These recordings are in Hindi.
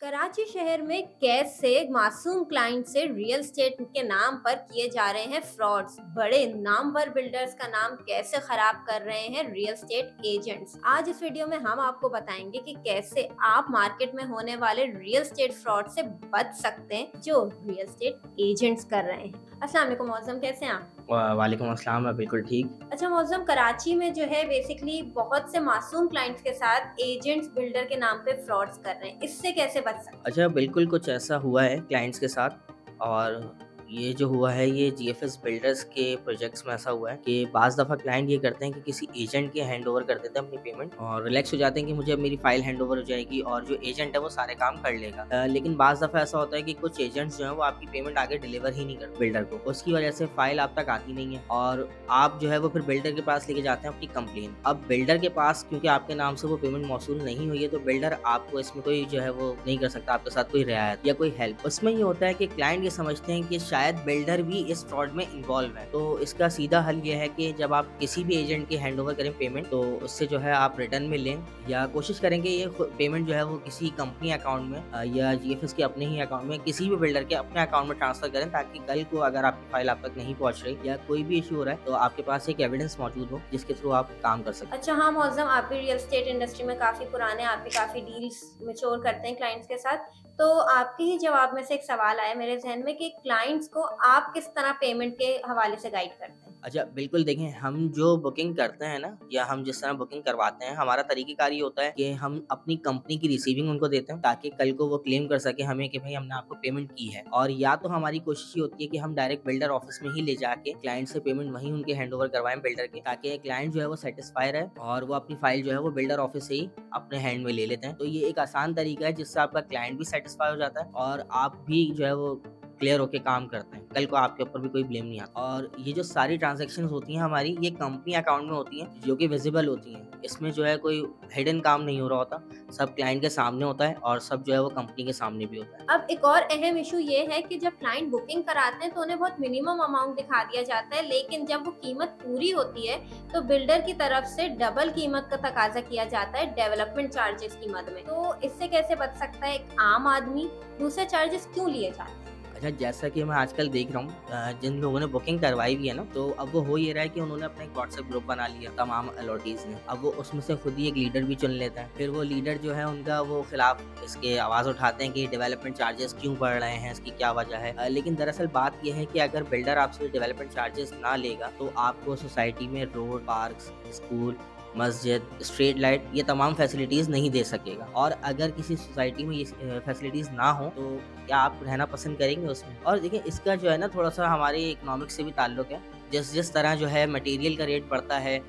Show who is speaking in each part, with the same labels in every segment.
Speaker 1: कराची शहर में कैसे मासूम क्लाइंट से रियल एस्टेट के नाम पर किए जा रहे हैं फ्रॉड्स। बड़े नामवर बिल्डर्स का नाम कैसे खराब कर रहे हैं रियल एस्टेट एजेंट्स। आज इस वीडियो में हम आपको बताएंगे कि कैसे आप मार्केट में होने वाले रियल एस्टेट फ्रॉड से बच सकते हैं जो रियल एस्टेट एजेंट्स कर रहे हैं। अस्सलाम वालेकुम मौसम, कैसे हैं आप?
Speaker 2: वालेकुम अस्सलाम। मैं बिल्कुल ठीक।
Speaker 1: अच्छा मौसम, कराची में जो है बेसिकली बहुत से मासूम क्लाइंट्स के साथ एजेंट्स बिल्डर के नाम पे फ्रॉड्स कर रहे हैं, इससे कैसे बच सकते हैं?
Speaker 2: अच्छा, बिल्कुल कुछ ऐसा हुआ है क्लाइंट्स के साथ। और ये जो हुआ है ये जीएफएस बिल्डर्स के प्रोजेक्ट्स में ऐसा हुआ है कि बाज़ दफ़ा क्लाइंट ये करते हैं कि किसी एजेंट के हैंड ओवर कर देते हैं अपनी पेमेंट और रिलैक्स हो जाते हैं कि मुझे अब मेरी फाइल हैंड ओवर हो जाएगी और जो एजेंट है वो सारे काम कर लेगा। लेकिन बाज़ दफ़ा ऐसा होता है कि कुछ एजेंट्स जो है वो आपकी पेमेंट आगे डिलीवर ही नहीं करते बिल्डर को। उसकी वजह से फाइल आप तक आती नहीं है और आप जो है वो फिर बिल्डर के पास लेके जाते हैं अपनी कंप्लेन। अब बिल्डर के पास क्योंकि आपके नाम से वो पेमेंट मौसूल नहीं हुई है तो बिल्डर आपको इसमें कोई जो है वो नहीं कर सकता आपके साथ कोई रियायत या कोई हेल्प। उसमें ये होता है कि क्लाइंट ये समझते हैं कि शायद बिल्डर भी इस फ्रॉड में इन्वॉल्व है। तो इसका सीधा हल ये है कि जब आप किसी भी एजेंट के हैंड ओवर करें पेमेंट तो उससे जो है आप रिटर्न में लें या कोशिश करेंगे ये पेमेंट जो है वो किसी कंपनी अकाउंट में या जीएफएस के अपने ही अकाउंट में किसी भी बिल्डर के अपने अकाउंट में ट्रांसफर करें ताकि कल को अगर आपकी फाइल आप तक नहीं पहुंच रही या कोई भी इशू हो रहा है तो आपके पास एक एविडेंस मौजूद हो जिसके थ्रू आप काम कर सकते हैं।
Speaker 1: अच्छा हाँ मौजम, आप भी रियल एस्टेट इंडस्ट्री में काफी पुराने, आप भी काफी डील्स मैच्योर करते हैं क्लाइंट्स के साथ। तो आपके ही जवाब में से एक सवाल आया मेरे जहन में कि क्लाइंट्स को आप किस तरह पेमेंट के हवाले से गाइड करते हैं?
Speaker 2: अच्छा, बिल्कुल देखें, हम जो बुकिंग करते हैं ना या हम जिस तरह बुकिंग करवाते हैं हमारा तरीक़ेकार ये होता है कि हम अपनी कंपनी की रिसीविंग उनको देते हैं ताकि कल को वो क्लेम कर सके हमें कि भाई हमने आपको पेमेंट की है। और या तो हमारी कोशिश ये होती है कि हम डायरेक्ट बिल्डर ऑफिस में ही ले जाके क्लाइंट से पेमेंट वहीं उनके हैंड ओवर करवाएं बिल्डर के, ताकि क्लाइंट जो है वो सेटिस्फाई रहे और वो अपनी फाइल जो है वो बिल्डर ऑफिस से ही अपने हैंड में ले लेते हैं। तो ये एक आसान तरीका है जिससे आपका क्लाइंट भी सेटिस्फाई हो जाता है और आप भी जो है वो क्लियर होके काम करते हैं। कल को आपके ऊपर भी कोई ब्लेम नहीं आता। और ये जो सारी ट्रांज़ैक्शंस होती हैं हमारी, ये कंपनी अकाउंट में होती हैं, जो कि विज़िबल होती हैं। इसमें जो है कोई हिडन काम नहीं हो रहा होता, सब क्लाइंट के सामने होता है और सब जो है वो कंपनी के सामने भी होता है।
Speaker 1: अब एक और अहम इशू ये है कि जब क्लाइंट बुकिंग कराते हैं तो उन्हें बहुत मिनिमम अमाउंट दिखा दिया जाता है, लेकिन जब वो कीमत पूरी होती है तो बिल्डर की तरफ से डबल कीमत का तकाजा किया जाता है डेवलपमेंट चार्जेस की मद में। तो इससे कैसे बच सकता है एक आम आदमी? दूसरे चार्जेस क्यों लिए जाते हैं?
Speaker 2: अच्छा, जैसा कि मैं आजकल देख रहा हूँ जिन लोगों ने बुकिंग करवाई भी है ना, तो अब वो हो ये रहा है कि उन्होंने अपना एक व्हाट्सएप ग्रुप बना लिया तमाम अलॉटीज़ ने। अब वो उसमें से खुद ही एक लीडर भी चुन लेता है। फिर वो लीडर जो है उनका वो खिलाफ इसके आवाज़ उठाते हैं कि डेवलपमेंट चार्जेस क्यों बढ़ रहे हैं, इसकी क्या वजह है। लेकिन दरअसल बात ये है कि अगर बिल्डर आपसे डेवलपमेंट चार्जेस ना लेगा तो आपको सोसाइटी में रोड, पार्क्स, स्कूल, मस्जिद, स्ट्रीट लाइट ये तमाम फैसिलिटीज़ नहीं दे सकेगा। और अगर किसी सोसाइटी में ये फैसिलिटीज़ ना हो तो क्या आप रहना पसंद करेंगे उसमें? और देखिए, इसका जो है ना थोड़ा-सा हमारे इकोनॉमिक्स से भी ताल्लुक है। जिस जिस तरह जो है मटेरियल का रेट बढ़ता है,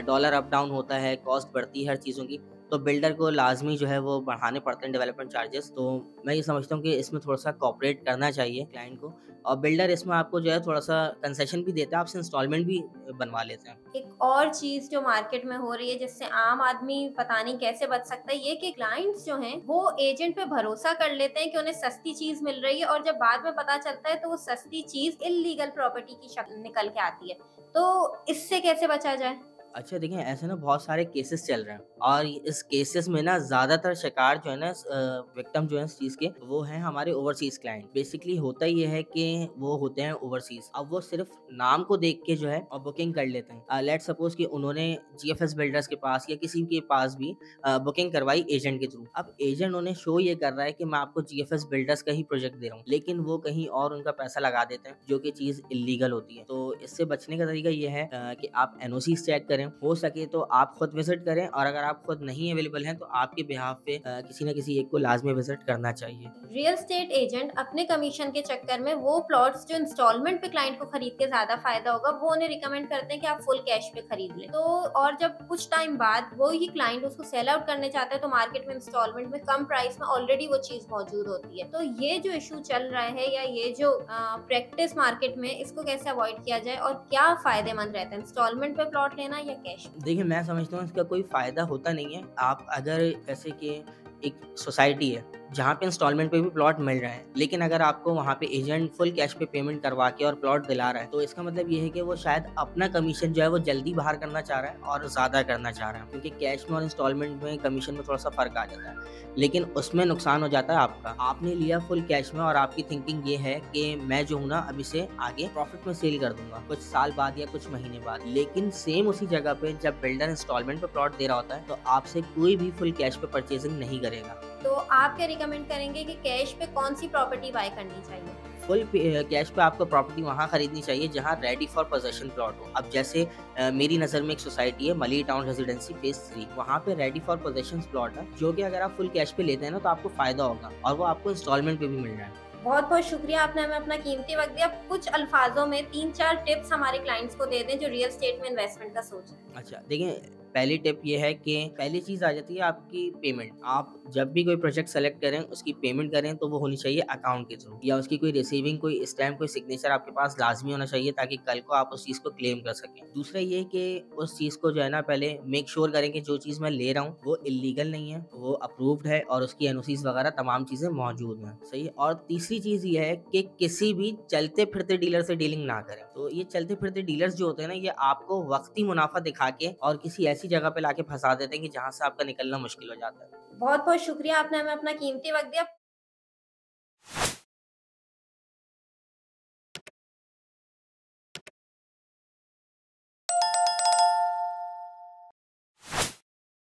Speaker 2: डॉलर अप डाउन होता है, कॉस्ट बढ़ती है हर चीज़ों की, तो बिल्डर को लाज़मी जो है वो बढ़ाने पड़ते हैं डेवलपमेंट चार्जेस। तो मैं ये समझता हूँ कि इसमें थोड़ा-सा कोऑपरेट करना चाहिए क्लाइंट को और बिल्डर इसमें आपको जो है थोड़ा-सा कंसेशन भी देता है, आपसे इंस्टॉलमेंट भी बनवा लेते हैं।
Speaker 1: एक और चीज जो मार्केट में हो रही है जिससे आम आदमी पता नहीं कैसे बच सकता है, ये कि क्लाइंट्स जो हैं वो एजेंट पे भरोसा कर लेते हैं कि उन्हें सस्ती चीज मिल रही है और जब बाद में पता चलता है तो वो सस्ती चीज इल्लीगल प्रॉपर्टी की शक्ल निकल के आती है। तो इससे कैसे बचा जाए?
Speaker 2: अच्छा, देखिए, ऐसे ना बहुत सारे केसेस चल रहे हैं और इस केसेस में ना ज़्यादातर शिकार जो है ना विक्टिम जो है इस चीज़ के, वो हैं हमारे ओवरसीज़ क्लाइंट। बेसिकली होता ये है कि वो होते हैं ओवरसीज़। अब वो सिर्फ नाम को देख के जो है और बुकिंग कर लेते हैं। लेट्स सपोज कि उन्होंने जीएफएस बिल्डर्स के पास या किसी के पास भी बुकिंग करवाई एजेंट के थ्रू। अब एजेंट उन्हें शो ये कर रहा है कि मैं आपको जीएफएस बिल्डर्स का ही प्रोजेक्ट दे रहा हूँ, लेकिन वो कहीं और उनका पैसा लगा देते हैं जो कि चीज़ इल्लीगल होती है। तो इससे बचने का तरीका ये है कि आप एनओसीज़ चेक करें, हो सके तो आप खुद विजिट करें और अगर आप खुद नहीं अवेलेबल हैं तो आपके बिहाफ पे किसी न किसी एक को लाजमी विजिट करना चाहिए।
Speaker 1: रियल एस्टेट एजेंट अपने कमीशन के चक्कर में वो प्लॉट्स जो इंस्टॉलमेंट पे क्लाइंट को खरीद के ज्यादा फायदा होगा वो उन्हें रिकमेंड करते हैं कि आप फुल कैश पे खरीद लें। तो और जब कुछ टाइम बाद वो ही क्लाइंट उसको सेल आउट करने चाहता है तो मार्केट में इंस्टॉलमेंट में कम प्राइस में ऑलरेडी वो चीज मौजूद होती है। तो ये जो इशू चल रहा है या ये जो प्रैक्टिस मार्केट में, इसको कैसे अवॉइड किया जाए और क्या फायदेमंद रहता है, इंस्टॉलमेंट पे प्लॉट लेना या कैश?
Speaker 2: देखिए, मैं समझता हूँ इसका कोई फ़ायदा होता नहीं है। आप अगर जैसे कि एक सोसाइटी है जहाँ पे इंस्टॉलमेंट पे भी प्लॉट मिल रहे हैं। लेकिन अगर आपको वहाँ पे एजेंट फुल कैश पे पेमेंट करवा के और प्लॉट दिला रहा है, तो इसका मतलब ये है कि वो शायद अपना कमीशन जो है वो जल्दी बाहर करना चाह रहा है और ज़्यादा करना चाह रहा है, क्योंकि कैश में और इंस्टॉलमेंट में कमीशन में थोड़ा-सा फ़र्क आ जाता है। लेकिन उसमें नुकसान हो जाता है आपका। आपने लिया फुल कैश में और आपकी थिंकिंग ये है कि मैं जो हूँ ना अब इसे आगे प्रॉफिट में सेल कर दूँगा, कुछ साल बाद या कुछ महीने बाद। लेकिन सेम उसी जगह पे जब बिल्डर इंस्टॉलमेंट पे प्लॉट दे रहा होता है, तो आपसे कोई भी फुल कैश पे परचेज़िंग नहीं करेगा।
Speaker 1: तो आप क्या रिकमेंड करेंगे कि कैश पे कौन-सी प्रॉपर्टी बाय करनी चाहिए?
Speaker 2: कैश पे आपको प्रॉपर्टी वहाँ खरीदनी चाहिए जहाँ रेडी फॉर पोजेशन प्लॉट हो। अब जैसे मेरी नज़र में एक सोसाइटी है मली टाउन रेजिडेंसी फेज़ 3, वहाँ पे रेडी फॉर पोजेशन प्लॉट है, जो कि अगर आप फुल कैश पे लेते हैं ना तो आपको फ़ायदा होगा और वो आपको इंस्टॉलमेंट पे भी मिल रहा है।
Speaker 1: बहुत-बहुत शुक्रिया, आपने हमें अपना कीमती वक़्त दिया। कुछ अल्फ़ाज़ों में 3-4 टिप्स हमारे क्लाइंट्स को दे दें जो रियल एस्टेट में इन्वेस्टमेंट का सोच रहे हैं।
Speaker 2: अच्छा, देखिए, पहली टिप ये है कि पहली चीज़ आ जाती है आपकी पेमेंट। आप जब भी कोई प्रोजेक्ट सेलेक्ट करें, उसकी पेमेंट करें तो वो होनी चाहिए अकाउंट के थ्रू, या उसकी कोई रिसीविंग, कोई स्टैम्प, कोई सिग्नेचर आपके पास लाज़मी होना चाहिए ताकि कल को आप उस चीज़ को क्लेम कर सकें। दूसरा ये कि उस चीज़ को जो है ना पहले मेक श्योर करें कि जो चीज़ मैं ले रहा हूँ वो इल्लीगल नहीं है, वो अप्रूव्ड है और उसकी एनओसीज़ वगैरह तमाम चीज़ें मौजूद हैं। सही है? और तीसरी चीज़ ये है कि किसी भी चलते-फिरते डीलर से डीलिंग ना करें। तो ये चलते-फिरते डीलर्स जो होते हैं ना, ये आपको वक़्ती मुनाफ़ा दिखा के और किसी ऐसी जगह पे लाके फँसा देते हैं कि जहाँ से आपका निकलना मुश्किल हो जाता है।
Speaker 1: बहुत-बहुत शुक्रिया, आपने हमें अपना कीमती वक़्त दिया।